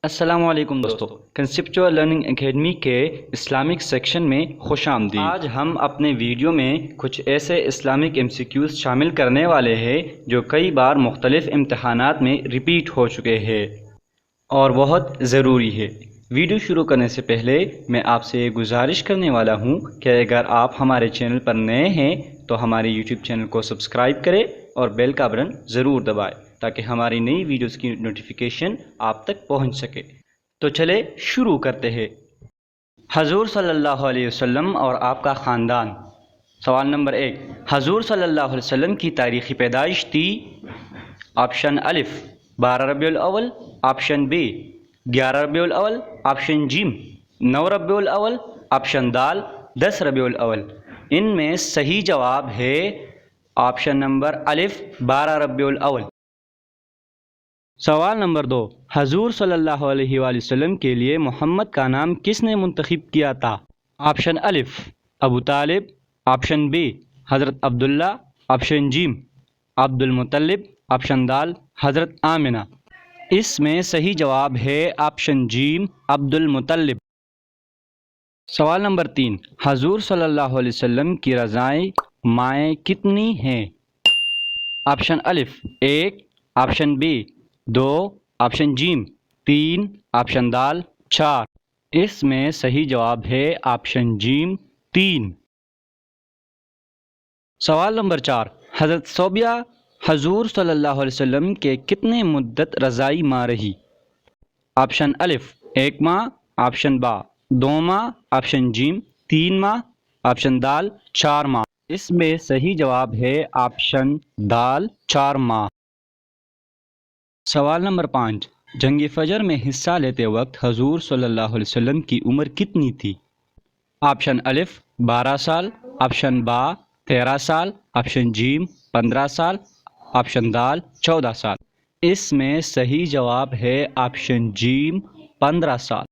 السلام علیکم دوستو، کنسیپچول لرننگ اکیڈمی کے اسلامک سیکشن میں خوش آمدید۔ آج ہم اپنے ویڈیو میں کچھ ایسے اسلامک MCQs شامل کرنے والے ہیں جو کئی بار مختلف امتحانات میں ریپیٹ ہو چکے ہیں اور بہت ضروری ہے۔ ویڈیو شروع کرنے سے پہلے میں آپ سے گزارش کرنے والا ہوں کہ اگر آپ ہمارے چینل پر نئے ہیں تو ہمارے YouTube چینل کو سبسکرائب کریں اور بیل کا بٹن ضرور دبائیں تاکہ ہماری نئی ویڈیوز کی نوٹیفیکیشن آپ تک پہنچ سکے۔ تو چلے شروع کرتے ہیں۔ حضور صلی اللہ علیہ وسلم اور آپ کا خاندان۔ سوال نمبر 1، حضور صلی اللہ علیہ وسلم کی تاریخی پیدائش تھی؟ آپشن الف 12 ربیع الاول، آپشن بی 11 ربیع الاول، آپشن جیم 9 ربیع الاول، آپشن دال 10 ربیع الاول۔ ان میں صحیح جواب ہے آپشن نمبر الف 12 ربیع الاول۔ سوال نمبر 2، حضور صلی اللہ علیہ وآلہ وسلم کے لیے محمد کا نام کس نے منتخب کیا تھا؟ آپشن الف ابو طالب، آپشن بی حضرت عبداللہ، آپشن جیم عبد المطلب، آپشن دال حضرت آمنہ۔ اس میں صحیح جواب ہے آپشن جیم عبد المطلب۔ سوال نمبر 3، حضور صلی اللہ علیہ وسلم کی رضائیں مائیں کتنی ہیں؟ آپشن الف 1، آپشن بی 2، آپشن جیم 3، آپشن دال 4۔ اس میں صحیح جواب ہے آپشن جیم 3۔ سوال نمبر 4، حضرت صوبیہ حضور صلی اللہ علیہ وسلم کے کتنے مدت رضائی ماں رہی؟ آپشن الف 1 ماہ، آپشن با 2 ماہ، آپشن جیم 3 ماہ، آپشن دال 4 ماہ۔ اس میں صحیح جواب ہے آپشن دال 4 ماہ۔ سوال نمبر 5، جنگ فجر میں حصہ لیتے وقت حضور صلی اللہ علیہ وسلم کی عمر کتنی تھی؟ آپشن الف 12 سال، آپشن با 13 سال، آپشن جیم 15 سال، آپشن دال 14 سال۔ اس میں صحیح جواب ہے آپشن جیم 15 سال۔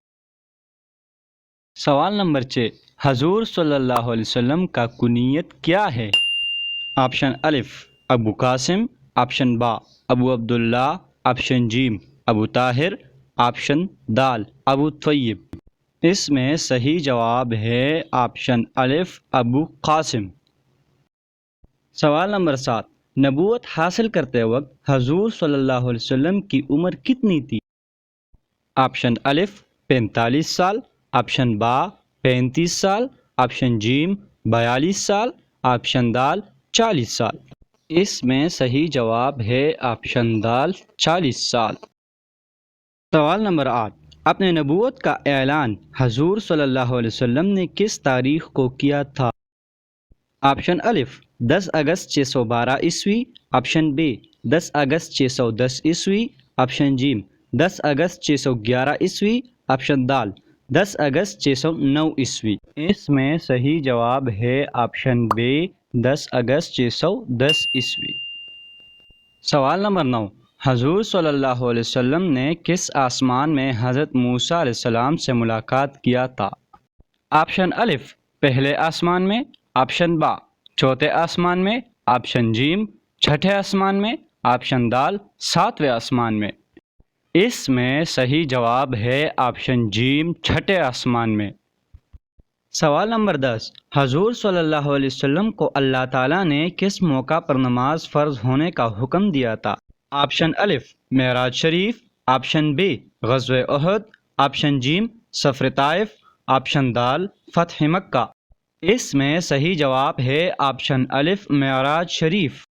سوال نمبر 6، حضور صلی اللہ علیہ وسلم کا کنیت کیا ہے؟ آپشن الف ابو قاسم، آپشن با ابو عبداللہ، آپشن جیم ابو طاہر، آپشن دال ابو طیب۔ اس میں صحیح جواب ہے آپشن الف ابو قاسم۔ سوال نمبر 7، نبوت حاصل کرتے وقت حضور صلی اللہ علیہ وسلم کی عمر کتنی تھی؟ آپشن الف 45 سال، آپشن با 35 سال، آپشن جیم 42 سال، آپشن دال 40 سال۔ اس میں صحیح جواب ہے آپشن دال 40 سال۔ سوال نمبر 8، اپنے نبوت کا اعلان حضور صلی اللہ علیہ وسلم نے کس تاریخ کو کیا تھا؟ آپشن الف 10 اگست 612 عیسوی، آپشن بی 10 اگست 610 عیسوی، آپشن جیم 10 اگست 611 عیسوی، آپشن دال 10 اگست 609 عیسوی۔ اس میں صحیح جواب ہے آپشن بی 10 اگست 610 عیسوی۔ سوال نمبر 9، حضور صلی اللہ علیہ وسلم نے کس آسمان میں حضرت موسیٰ علیہ السلام سے ملاقات کیا تھا؟ آپشن الف پہلے آسمان میں، آپشن با چوتھے آسمان میں، آپشن جیم چھٹے آسمان میں، آپشن دال 7ویں آسمان میں۔ اس میں صحیح جواب ہے آپشن جیم چھٹے آسمان میں۔ سوال نمبر 10، حضور صلی اللہ علیہ وسلم کو اللہ تعالیٰ نے کس موقع پر نماز فرض ہونے کا حکم دیا تھا؟ آپشن الف معراج شریف، آپشن بی غزوہ احد، آپشن جیم سفر طائف، آپشن دال فتح مکہ۔ اس میں صحیح جواب ہے آپشن الف معراج شریف۔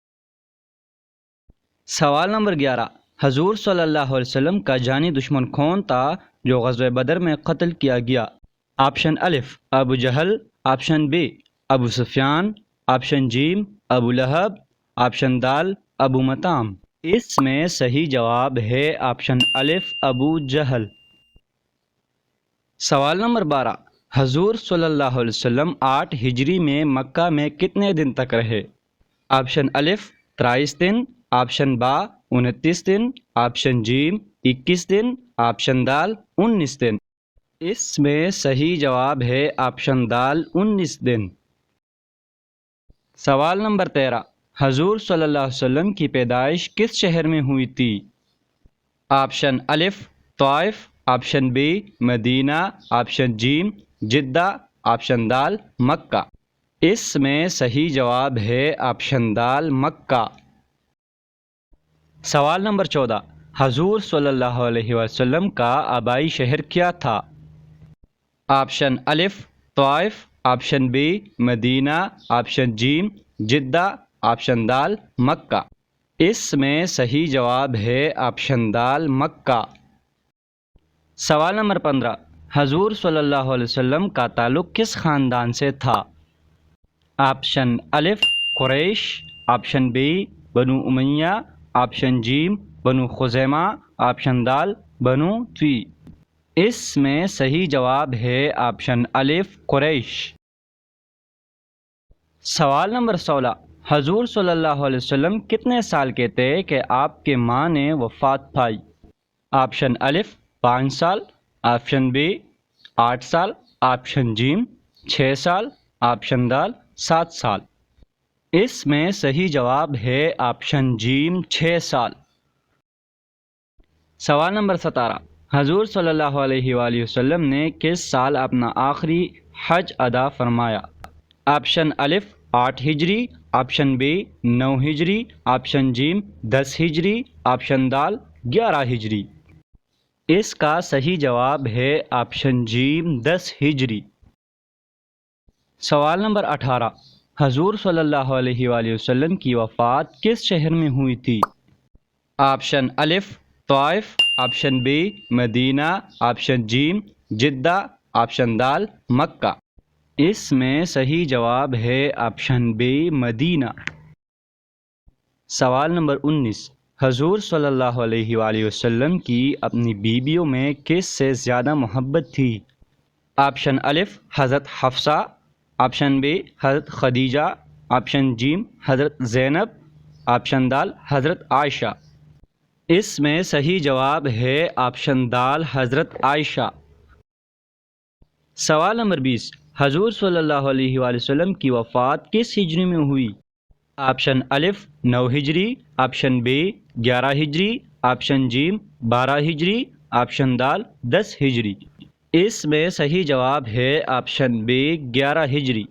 سوال نمبر 11، حضور صلی اللہ علیہ وسلم کا جانی دشمن کون تھا جو غزوہ بدر میں قتل کیا گیا؟ آپشن الف Abu Jahl, option B Abu Sufyan, option جیم ابو لہب، آپشن دال ابو مطعم۔ اس میں صحیح جواب ہے آپشن الف ابو جہل۔ سوال نمبر 12، حضور صلی اللہ علیہ وسلم 8 ہجری میں مکہ میں کتنے دن تک رہے؟ آپشن الف 23 دن، آپشن با 29 دن، آپشن جیم 21 دن، آپشن دال 19 دن۔ اس میں صحیح جواب ہے آپشن دال 19 دن۔ سوال نمبر 13، حضور صلی اللہ علیہ وسلم کی پیدائش کس شہر میں ہوئی تھی؟ آپشن الف طائف، آپشن بی مدینہ، آپشن جیم جدہ، آپشن دال مکہ۔ اس میں صحیح جواب ہے آپشن دال مکہ۔ سوال نمبر 14، حضور صلی اللہ علیہ وسلم کا آبائی شہر کیا تھا؟ آپشن الف طائف، آپشن بی مدینہ، آپشن جیم جدہ، آپشن دال مکہ۔ اس میں صحیح جواب ہے آپشن دال مکہ۔ سوال نمبر 15، حضور صلی اللہ علیہ وسلم کا تعلق کس خاندان سے تھا؟ آپشن الف قریش، آپشن بی بنو امیہ، آپشن جیم بنو خزیمہ، آپشن دال بنو تھی۔ اس میں صحیح جواب ہے آپشن الف قریش۔ سوال نمبر 16، حضور صلی اللہ علیہ وسلم کتنے سال کے تھے کہ آپ کے ماں نے وفات پائی؟ آپشن الف 5 سال، آپشن بی 8 سال، آپشن جیم 6 سال، آپشن دال 7 سال۔ اس میں صحیح جواب ہے آپشن جیم 6 سال۔ سوال نمبر 17، حضور صلی اللہ علیہ وآلہ وسلم نے کس سال اپنا آخری حج ادا فرمایا؟ آپشن الف 8 ہجری، آپشن بی 9 ہجری، آپشن جیم 10 ہجری، آپشن دال 11 ہجری۔ اس کا صحیح جواب ہے آپشن جیم 10 ہجری۔ سوال نمبر 18، حضور صلی اللہ علیہ وآلہ وسلم کی وفات کس شہر میں ہوئی تھی؟ آپشن الف طائف، آپشن بی مدینہ، آپشن جیم جدہ، آپشن دال مکہ۔ اس میں صحیح جواب ہے آپشن بی مدینہ۔ سوال نمبر 19، حضور صلی اللہ علیہ وآلہ وسلم کی اپنی بیویوں میں کس سے زیادہ محبت تھی؟ آپشن الف حضرت حفصہ، آپشن بی حضرت خدیجہ، آپشن جیم حضرت زینب، آپشن دال حضرت عائشہ۔ اس میں صحیح جواب ہے آپشن دال حضرت عائشہ۔ سوال نمبر 20، حضور صلی اللہ علیہ وآلہ وسلم کی وفات کس ہجری میں ہوئی؟ آپشن الف 9 ہجری، آپشن بی 11 ہجری، آپشن جیم 12 ہجری، آپشن دال 10 ہجری۔ اس میں صحیح جواب ہے آپشن بی 11 ہجری۔